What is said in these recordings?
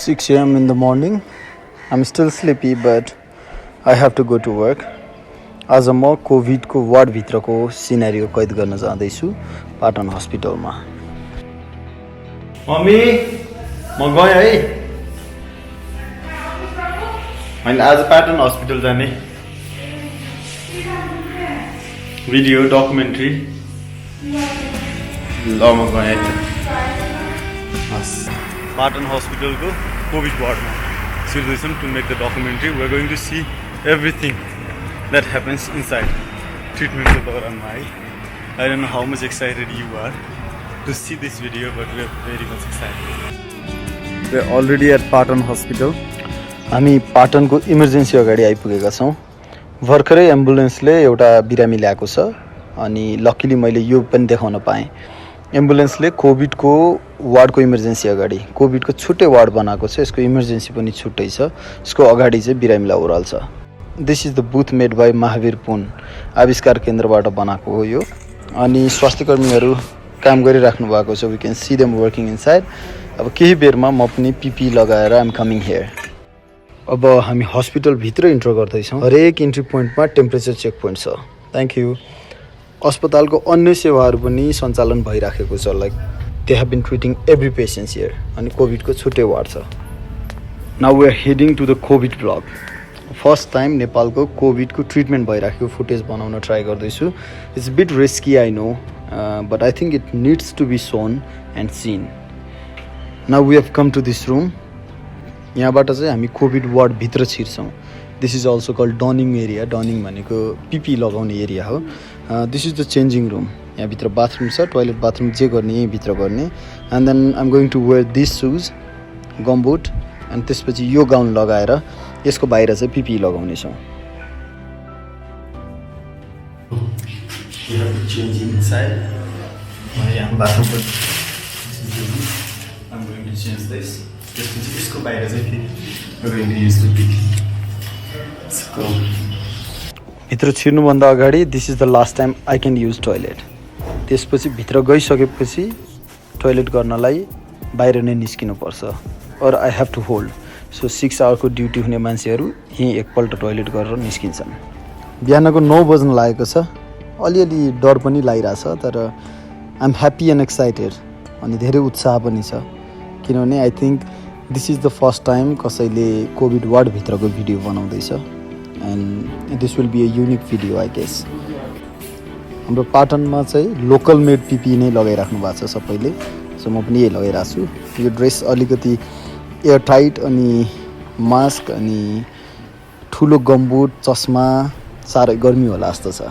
6 a.m. in the morning. I'm still sleepy, but I have to go to work. आज म कोभिडको वार्डभित्रको scenario कैद गर्न जाँदैछु पाटन हस्पिटलमा। मम्मी म गएँ है। मैले आज पाटन हस्पिटल जाने भिडियो डकुमेन्ट्री ल म गएँ पाटन हस्पिटलको कोभिड वार्डमा छिर्दैछौँ to make the documentary. We're going to see everything that happens inside treatment ko dauranma hai. I don't know how much excited you are to see this video, but we're very much excited. We're already at Patan Hospital. हामी पाटनको emergency अगाडि आइपुगेका छौँ। भर्खरै एम्बुलेन्सले एउटा बिरामी ल्याएको छ अनि लकिली मैले यो पनि देखाउन पाएँ। एम्बुलेन्सले कोभिडको वार्डको इमर्जेन्सी अगाडि कोभिडको छुट्टै वार्ड बनाएको छ। यसको इमर्जेन्सी पनि छुट्टै छ। यसको अगाडि चाहिँ बिरामीलाई ओह्राल्छ। This is the booth made by Mahavir Pun आविष्कार केन्द्रबाट बनाएको हो यो। अनि स्वास्थ्यकर्मीहरू काम गरिराख्नु भएको छ। We can see them working inside. अब केही बेरमा म पनि पिपी लगाएर आइम कमिङ हियर। अब हामी हस्पिटलभित्र इन्टर गर्दैछौँ। हरेक इन्ट्री पोइन्टमा टेम्परेचर चेक पोइन्ट छ। Thank you. अस्पतालको अन्य सेवाहरू पनि सञ्चालन भइराखेको छ। Like they have been treating every patients here. अनि कोभिडको छुट्टै वार्ड छ। Now we are heading to the covid block. First time नेपालको कोभिडको ट्रिटमेन्ट भइराखेको फुटेज बनाउन ट्राई गर्दैछु। It's bit risky I know, but I think it needs to be shown and seen. Now we have come to this room. यहाँबाट चाहिँ हामी covid वार्डभित्र छिर्छौँ। This is also called donning area. Donning भनेको PPE लगाउने area हो। This is the changing room. यहाँभित्र bathroom छ, टोइलेट बाथरुम जे गर्ने यहीँभित्र गर्ने। And then I'm going to wear this shoes gumboot अनि त्यसपछि यो गाउन लगाएर यसको बाहिर चाहिँ पिपी लगाउनेछौँ। यसको बाहिर चाहिँ भित्र छिर्नुभन्दा अगाडि this is the last time I can use toilet. त्यसपछि भित्र गइसकेपछि टोइलेट गर्नलाई बाहिर नै निस्किनुपर्छ। Or I have to hold. So 6 आवरको ड्युटी हुने मान्छेहरू यहीँ एकपल्ट टोइलेट गरेर निस्किन्छन्। बिहानको 9 बज्न लागेको छ। अलिअलि डर पनि लागिरहेछ, तर I am happy and excited. अनि धेरै उत्साह पनि छ, किनभने I think this is the first time कसैले कोभिड वार्डभित्रको भिडियो बनाउँदैछ। And this will be a unique video I guess. हाम्रो पाटनमा चाहिँ लोकल मेड पिपी नै लगाइराख्नु भएको छ सबैले। सो म पनि यही लगाइरहेको छु। यो ड्रेस अलिकति एयर टाइट अनि मास्क अनि ठुलो गमबुट चस्मा साह्रै गर्मी होला जस्तो छ।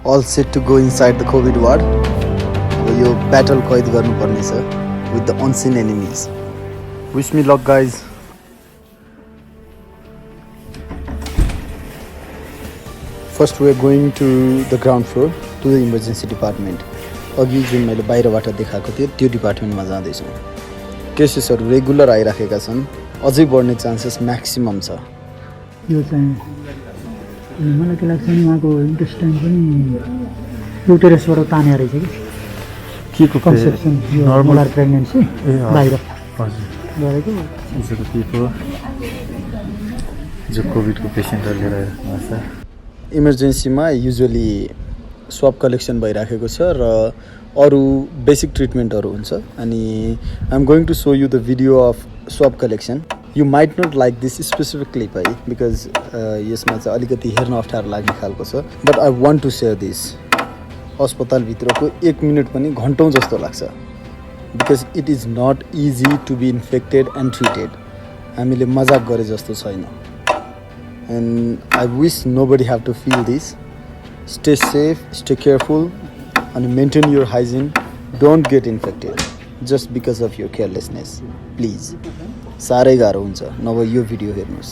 All set to go inside the covid ward. अब यो ब्याटल कैद गर्नुपर्ने छ with the unseen enemies. Wish me luck guys. First we are going to the ground floor to the emergency department. अघि जुन मैले बाहिरबाट देखाएको थिएँ त्यो डिपार्टमेन्टमा जाँदैछौँ। केसेसहरू रेगुलर आइराखेका छन्। अझै बढ्ने चान्सेस म्याक्सिमम छ। यो चाहिँ मलाई के लाग्छ नि उहाँको इन्टेस्टाइन पनि युटेरसबाट ताने रहेछ कि के को कन्सेप्सन यो नर्मल प्रेग्नेन्सी बाहिर गरेको जो कोभिडको पेसेन्टहरू लिएर आइरहेको छ। इमर्जेन्सीमा युजुअली स्वाब कलेक्सन भइराखेको छ र अरू बेसिक ट्रिटमेन्टहरू हुन्छ। अनि I am going to show you the video of swab collection. You might not like this specific clip है, बिकज यसमा चाहिँ अलिकति हेर्न अप्ठ्यारो लाग्ने खालको छ। But I want to share this. अस्पतालभित्रको 1 मिनट पनि घन्टौँ जस्तो लाग्छ, because it is not easy to be infected and treated. हामीले मजाक गरे जस्तो छैन। And I wish nobody have to feel this. Stay safe, stay careful and maintain your hygiene. Don't get infected just because of your carelessness, please. साह्रै गाह्रो हुन्छ। नभए यो भिडियो हेर्नुहोस्।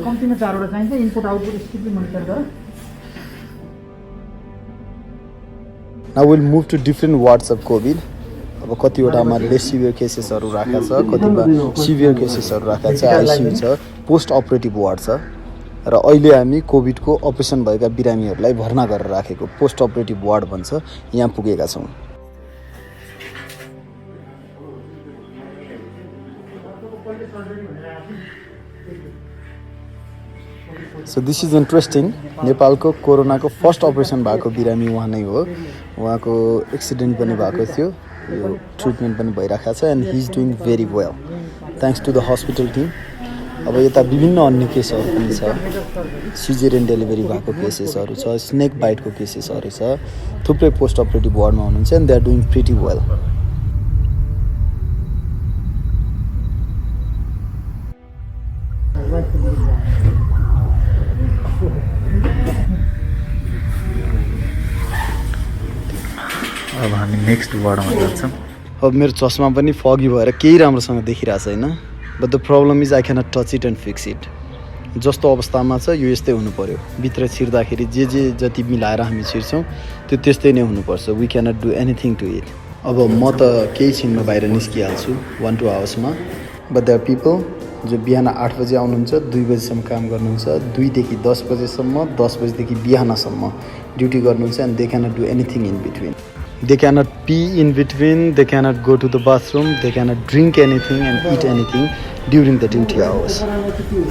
कम्तीमा 4 वटा चाहिन्छ। इनपुट आउटपुट स्ट्रिक्टली मोनिटर गर। Now we'll move to different wards of COVID. अब कतिवटामा लेस सिभियर केसेसहरू राखेको छ, कतिमा सिभियर केसेसहरू राखेको छ। आइसियु छ, पोस्ट अपरेटिभ वार्ड छ र अहिले हामी कोभिडको अपरेसन भएका बिरामीहरूलाई भर्ना गरेर राखेको पोस्ट अपरेटिभ वार्ड भन्छ यहाँ पुगेका छौँ। So this is interesting. नेपालको कोरोनाको फर्स्ट अपरेसन भएको बिरामी उहाँ नै हो. उहाँको एक्सिडेन्ट पनि भएको थियो. यो ट्रिटमेन्ट पनि भइरहेको छ and he is doing very well thanks to the hospital team. अब यता विभिन्न अन्य केसहरू पनि छ. सिजेरियन डेलिभरी भएको केसेसहरू छ, स्नेक बाइटको केसेसहरू छ. थुप्रै पोस्ट अपरेटिभ वार्डमा हुनुहुन्छ and they are doing pretty well. अब हामी नेक्स्ट वार्डमा जान्छौँ. अब मेरो चस्मा पनि फगी भएर केही राम्रोसँग देखिरहेको छैन. But the problem is I cannot touch it and fix it. जस्तो अवस्थामा छ यो यस्तै हुनु पर्यो. भित्र छिर्दाखेरि जे जति मिलाएर हामी छिर्छौँ त्यो त्यस्तै नै हुनुपर्छ. We cannot do anything to it. अब म त केही छिनमा बाहिर निस्किहाल्छु 1-2 आवर्समा. बट देयर आर पिपल जो बिहान 8 बजे आउनुहुन्छ, 2 बजीसम्म काम गर्नुहुन्छ, 2 देखि 10 बजेसम्म, 10 बजेदेखि बिहानसम्म ड्युटी गर्नुहुन्छ and they cannot do anything in between. They cannot pee in between, they cannot go to the bathroom, they cannot drink anything and eat anything during the duty hours.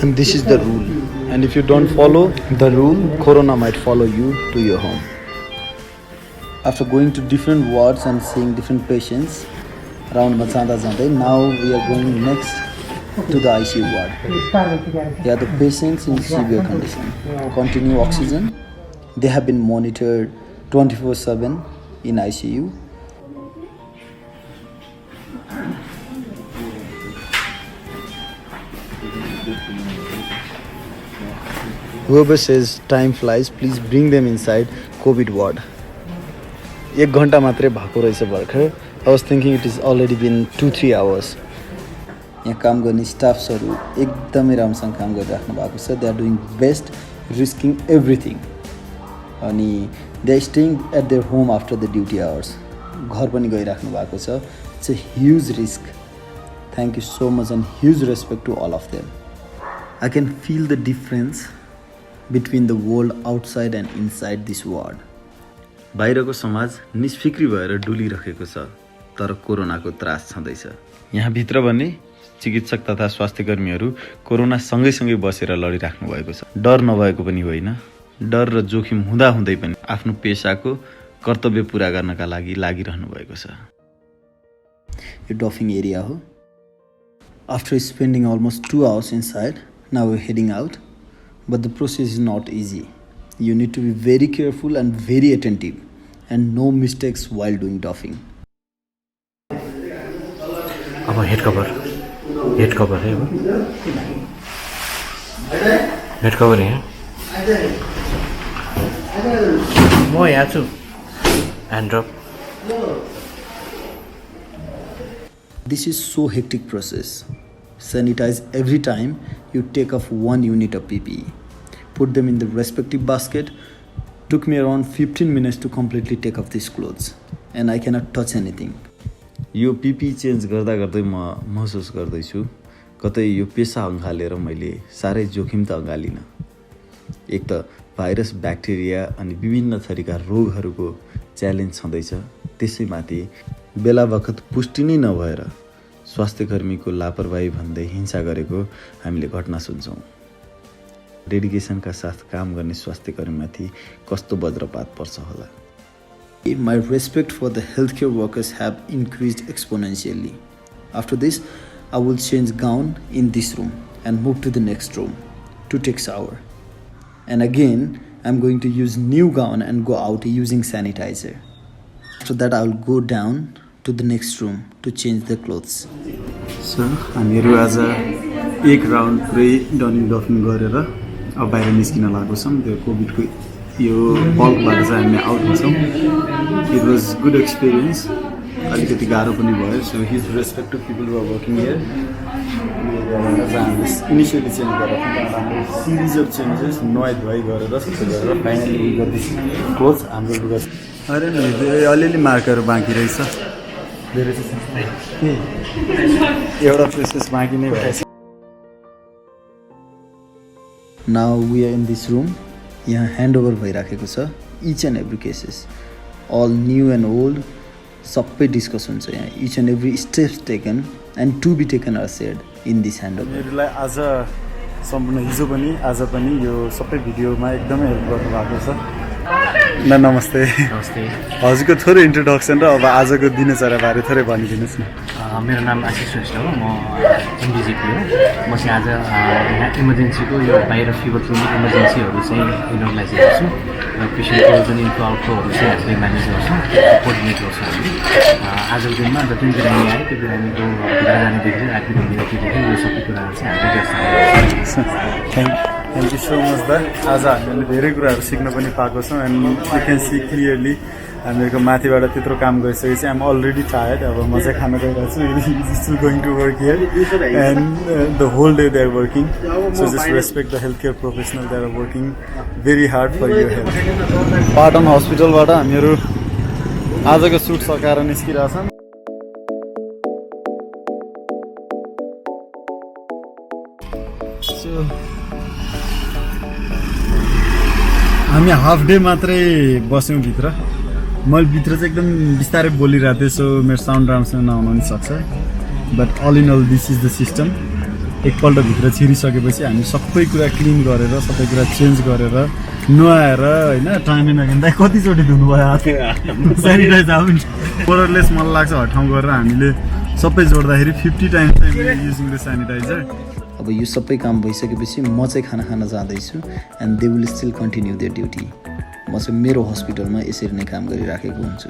And this is the rule. And if you don't follow the rule, Corona might follow you to your home. After going to different wards and seeing different patients around Matsanda Zande, now we are going next to the ICU ward. They are the patients in severe condition. Continue oxygen. They have been monitored 24/7 in ICU. Whoever says time flies, please bring them inside COVID ward. 1 घण्टा मात्रै भएको रहेछ भर्खर. I was thinking it is already been 2-3 hours. यहाँ काम गर्ने स्टाफ्सहरू एकदमै राम्रोसँग काम गरिराख्नु भएको छ. They are doing best, risking everything. अनि they are staying at their home after the duty hours. घर पनि गइराख्नु भएको छ. It's a huge risk. Thank you so much and huge respect to all of them. I can feel the difference between the world outside and inside this ward. बाहिरको समाज निष्फिक्री भएर डुलिरहेको छ, तर कोरोनाको त्रास छँदैछ. यहाँ भित्र भने चिकित्सक तथा स्वास्थ्य कर्मीहरू कोरोना सँगै बसेर लडिराख्नु भएको छ. डर नभएको पनि होइन. डर र जोखिम हुँदाहुँदै पनि आफ्नो पेशाको कर्तव्य पूरा गर्नका लागि लागिरहनु भएको छ. यो डफिङ एरिया हो. After spending almost 2 hours inside, now we're heading out. But the process is not easy. You need to be very careful and very attentive and no mistakes while doing doffing. अब head cover है. Head cover है. म यहाँ छु. Hand drop. This is so hectic process. Sanitize every time you take off 1 unit of PPE. Put them in the respective basket. Took me around 15 minutes to completely take off these clothes. And I cannot touch anything. यो PP change गर्दा गर्दै म महसुस गर्दैछु कतै यो पेसा अँगालेर मैले साह्रै जोखिम त अँगालिन. एक त भाइरस, ब्याक्टेरिया अनि विभिन्न थरीका रोगहरूको च्यालेन्ज छँदैछ. त्यसैमाथि बेला बखत पुष्टि नै नभएर स्वास्थ्यकर्मीको लापरवाही भन्दै हिंसा गरेको हामीले घटना सुन्छौँ. डेडिकेसनका साथ काम गर्ने स्वास्थ्यकर्मीमाथि कस्तो वज्रपात पर्छ होला. My respect for the healthcare workers have increased exponentially. After this, I will change gown in this room and move to the next room to take shower. And again, I'm going to use new gown and go out using sanitizer. After that, I will go down to the next room to change the clothes. So, हामीहरू आज एक round पुरै डनिङ डफिङ गरेर अब बाहिर निस्किन लागेको छौँ. त्यो कोभिडको यो बल्कबाट चाहिँ हामी आउट हुन्छौँ. It was good experience. अलिकति गाह्रो पनि भयो. So his respect to people who are working here. हामीले इनिसियली चेन्ज गरेर हाम्रो सिरिज अफ चेन्जेस नुहाइ धुवाइ गरेर सबै गरेर finally we got this close. हाम्रो लुगा अरे अलिअलि मार्कहरू बाँकी रहेछ. धेरै चाहिँ एउटा प्रोसेस बाँकी नै भएछ. Now we are in this room. यहाँ handover भइराखेको छ. Each and every cases, all new and old, सबै डिस्कस हुन्छ यहाँ. Each and every steps taken and to be taken are said. In this handle. मेरोलाई आज सम्पूर्ण हिजो पनि आज पनि यो सबै भिडियोमा एकदमै हेल्प गर्नुभएको छ। नमस्ते। नमस्ते। हजुरको थोरै इन्ट्रोडक्सन र अब आजको दिनचर्याबारे थोरै भनिदिनुहोस् न। मेरो नाम आशिष श्रेष्ठ हो, म एमडिजिपी हो। म चाहिँ आज यहाँ इमर्जेन्सीको यो बाहिर फिभर क्लिनिक इमर्जेन्सीहरू चाहिँ इनर्गलाइज हेर्छु र पेसेन्टको जुन इन्फ्लो आउटफ्लोहरू चाहिँ हामीले म्यानेज गर्छौँ, कोअर्डिनेट गर्छौँ हामी। आजको दिनमा जति पनि बिरामी आयो त्यो बिरामीको भित्र जानेदेखि राति हुनेदेखि यो सबै कुराहरू चाहिँ हामीले व्यवस्था गर्छौँ। थ्याङ्क यू सो मच दा। आज हामीले धेरै कुराहरू सिक्न पनि पाएको छौँ and you can see clearly हामीहरूको माथिबाट त्यत्रो काम गरिसकेपछि आइएम अलरेडी टायर्ड। अब म चाहिँ खाना गइरहेको छु, still going to work here and the whole day they are working. So just respect the health care professional, they are working very hard for your health. Patan हस्पिटलबाट हामीहरू आजको सुट सकाएर निस्किरहेछौँ। हामी हाफ डे मात्रै बस्यौँ भित्र। मैले भित्र चाहिँ एकदम बिस्तारै बोलिरहेको थिएँ, सो मेरो साउन्ड राम्रोसँग नहुन पनि सक्छ। But all in all this is the system. एकपल्ट भित्र छिरिसकेपछि हामी सबै कुरा क्लिन गरेर सबै कुरा चेन्ज गरेर नुहाएर होइन टाइमै नगेन्दा कतिचोटि धुनुभयो हात सेनिटाइज आउनु मोरलेस मलाई लाग्छ हर ठाउँ गरेर हामीले सबै जोड्दाखेरि 50 टाइम्स चाहिँ युजिङ द सेनिटाइजर। अब यो सबै काम भइसकेपछि म चाहिँ खाना खान जाँदैछु and they will still continue their duty. म चाहिँ मेरो हस्पिटलमा यसरी नै काम गरिराखेको हुन्छु।